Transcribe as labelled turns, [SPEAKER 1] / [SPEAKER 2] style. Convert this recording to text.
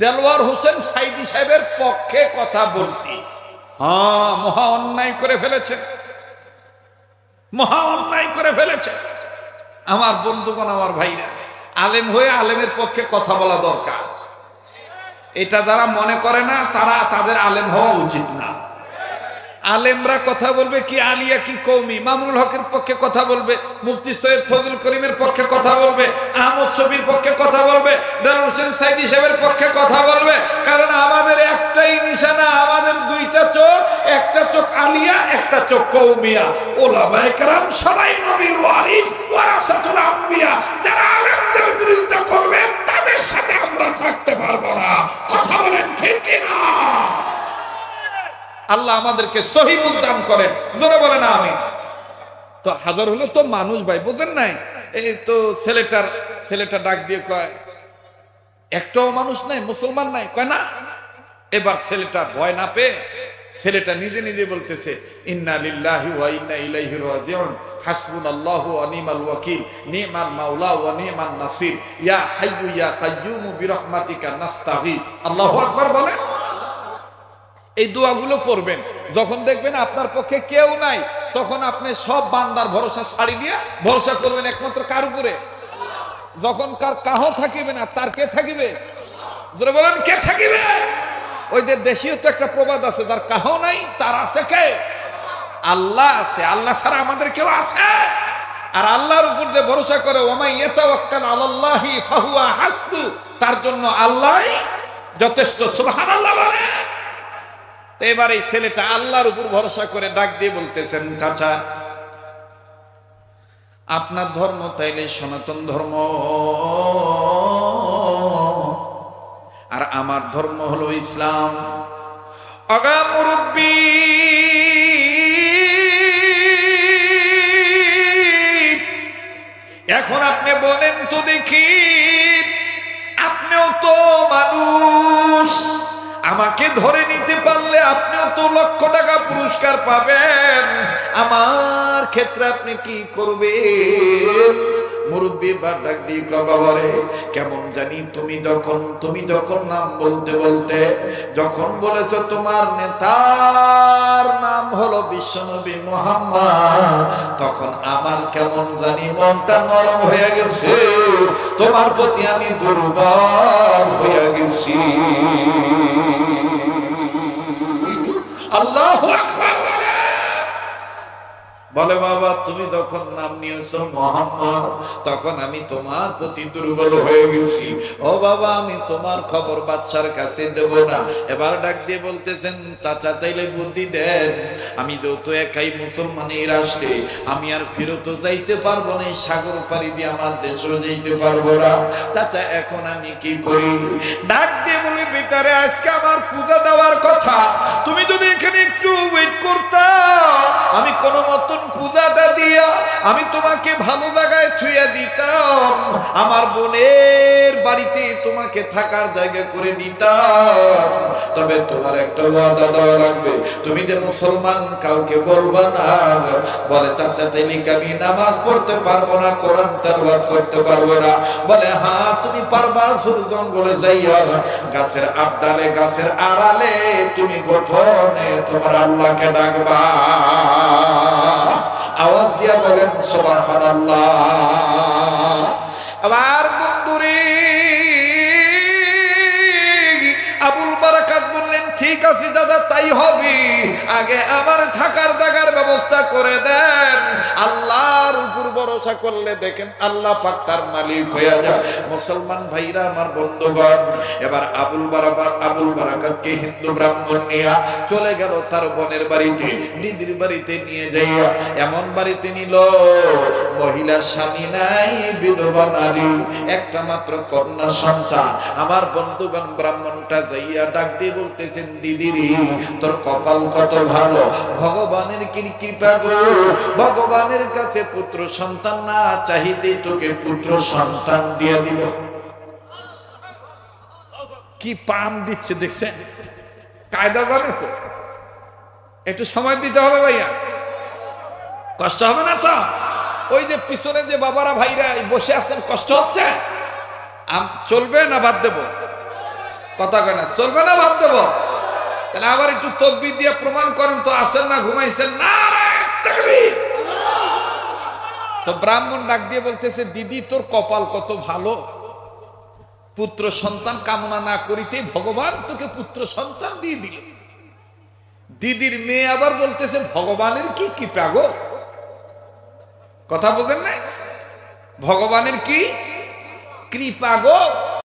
[SPEAKER 1] দেলওয়ার হোসেন সাইদি সাহেবের পক্ষে কথা বলছি। হ্যাঁ, মহা অন্যায় করে ফেলেছেন, মহা অন্যায় করে ফেলেছেন। আমার বন্ধুগণ, আমার ভাইরা, আলেম হয়ে আলেমের পক্ষে কথা বলা দরকার। এটা যারা মনে করে না তারা, তাদের আলেম হওয়া উচিত না। আলেমরা কথা বলবে কি আলিয়া কি কৌমি, মামুনুল হকের পক্ষে কথা বলবে, মুফতি সৈয়দ ফজল করিমের পক্ষে কথা বলবে, আহমদ শফির পক্ষে কথা বলবে, দেলওয়ার হোসেন সাইদি সাহেবের পক্ষে কথা বলবে। কারণ আমাদের একটাই নিশানা, আমাদের দুইটা চোখ, একটা চোখ আলিয়া, একটা চোখ কৌমিয়া। ওলামায়ে কেরাম সবাই নবীর ওয়ারিস, ওয়ারাসাতুল আম্বিয়া। যারা আলেমদের বিরোধিতা করবে তাদের সাথে আমরা থাকতে পারবো না। কথা বলেন ঠিক কিনা? আল্লাহ আমাদেরকে সহি বুঝ দান করেন, জোরে বলেন আমিন। তো হাজার হলো তো মানুষ ভাই, বুঝেন নাই? এই তো ছেলেটা ডাক দিয়ে কয়, একটাও মানুষ নাই, মুসলমান নাই, কয় না। এবার ছেলেটা ভয় না পেয়ে ছেলেটা নিজে নিজে বলতেছে, ইন্না লিল্লাহি ওয়া ইন্না ইলাইহি রাজিউন, হাসবুনাল্লাহু ওয়া নি'মাল ওয়াকিল, নি'মাল মাওলা ওয়া নি'মান নাসির, ইয়া হাইয়্যু ইয়া কাইয়্যুম বিরহমাতিকা নাস্তাগীস। আল্লাহু আকবার বলেন। এই দোয়াগুলো পড়বেন। যখন দেখবেন আপনার পক্ষে কেউ নাই, তখন আপনি সব বান্দার ভরসা ছাড়ি দিয়ে ভরসা করবেন একমাত্র কার উপরে? যখন কার কাহ থাকিবে না, তার কে থাকিবে? যারা বলেন কে থাকিবে? ওই যে দেশীয় তো একটা প্রবাদ আছে, যার কাহ নাই তার আছে কে? আল্লাহ আছে। আল্লাহ ছাড়া আমাদের কেউ আছে? আর আল্লাহর উপর যে ভরসা করে, ওয়ামাই ইয়াতাওয়াক্কাল আলাল্লাহি ফাহুয়া হাসবু, তার জন্য আল্লাহই যথেষ্ট। সুবহানাল্লাহ বলেন। তো এবার এই ছেলেটা আল্লাহর উপর ভরসা করে ডাক দিয়ে বলতেছেন, চাচা আপনার ধর্ম তাইলে সনাতন ধর্ম, আর আমার ধর্ম হলো ইসলাম। আগা মুরব্বী, এখন আপনি বলেন তো দেখি, আপনিও তো মানুষ, আমাকে ধরে নিতে পারলে আপনিও তো লক্ষ টাকা পুরস্কার পাবেন। আমার ক্ষেত্রে আপনি কি করবেন? মুরব্বী বার ডাক দিয়ে বাবারে, কেমন জানি তুমি যখন নাম বলতে বলতে যখন বলেছো তোমার নেতার নাম হলো বিশ্বনবী মুহাম্মদ, তখন আমার কেমন জানি মনটা নরম হয়ে গেছে, তোমার প্রতি আমি দুর্বল হয়ে গেছি। আল্লাহু আকবার বলে, বাবা তুমি যখন নাম নিয়েছো মুহাম্মদ, তখন আমি তোমার প্রতি দুর্বল হয়ে গেছি। ও বাবা, আমি তোমার খবর বাদশার কাছে দেব না। এবার ডাক দিয়ে বলতেছেন, চাচা তাইলে বুদ্ধি দেন, আমি যেহেতু একাই মুসলমান এই রাষ্ট্রে, আমি আর ফেরত যাইতে পারবো না, এই সাগর পাড়ি দিয়ে আমার দেশেও যাইতে পারবো না। চাচা এখন আমি কি করি? ডাক দিয়ে বলি, বেটারে আজকে আমার পূজা দেওয়ার কথা, তুমি যদি এখানে একটু ওয়েট করতা, আমি কোনো মতন পূজাটা দিয়া আমি তোমাকে ভালো জায়গায় ছুঁয়ে দিতাম, আমার বোনের বাড়িতে তোমাকে থাকার জায়গা করে দিতাম। তবে তোমার একটা ওয়াদা দেওয়া লাগবে, তুমি যে মুসলমান কাউকে বলবা না। বলে, চাচা তাইলে আমি নামাজ পড়তে পারবো না, কোরআন তেলাওয়াত করতে পারবো না। বলে, হ্যাঁ তুমি পারবা, সুর জঙ্গলে যাইয়া গাছের আড্ডালে, গাছের আড়ালে তুমি গোপনে তোমার আল্লাহকে ডাকবা। আওয়াজ দিয়া বলেন সুবহানাল্লাহ। আবার বন্ধুরে আবুল বারাকাত বললেন, ঠিক আছে দাদা তাই হবে, আগে আমার থাকার জায়গার ব্যবস্থা করে দেন। আল্লাহর উপর ভরসা করলে দেখেন আল্লাহ পাক তার মালিক হয়ে যায়। মুসলমান ভাইরা আমার বন্ধুগণ, এবার আবুল বারাকাতকে হিন্দু ব্রাহ্মণ নিয়ে চলে গেল তার বোনের বাড়িতে, দিদির বাড়িতে নিয়ে যাইয়া এমন বাড়িতে নিল, মহিলা স্বামী নাই, বিধবা নারী, একটা মাত্র কন্যা সন্তান। আমার বন্ধুগণ, ব্রাহ্মণটা যাইয়া ডাক দিয়ে বলতেছেন, দিদিরি তোর কপাল কত ভালো, ভগবানের কি কৃপা গো, ভগবানের কাছে পুত্র সন্তান না চাহিতে তোকে পুত্র সন্তান দিয়ে দিল। কি পাম দিচ্ছে দেখছেন, কায়দা করে তো। একটু সময় দিতে হবে ভাইয়া, কষ্ট হবে না তো? ওই যে পিছনে যে বাবারা ভাইরা বসে আছেন, কষ্ট হচ্ছে? চলবে না বাদ দেব? কথা কয় না, চলবে না, ভাব দেব। তাহলে আবার একটু তকবীর দিয়ে প্রমাণ করেন তো আছেন না ঘুমাইছেন না। তো ব্রাহ্মণ ডাক দিয়ে বলতেছে, দিদি তোর কপাল কত ভালো, পুত্র সন্তান কামনা না করিতে ভগবান তোকে পুত্র সন্তান দিয়ে দিল। দিদির মেয়ে আবার বলতেছে, ভগবানের কি কৃপা গো, কথা বোঝেন না, ভগবানের কি কৃপা গো।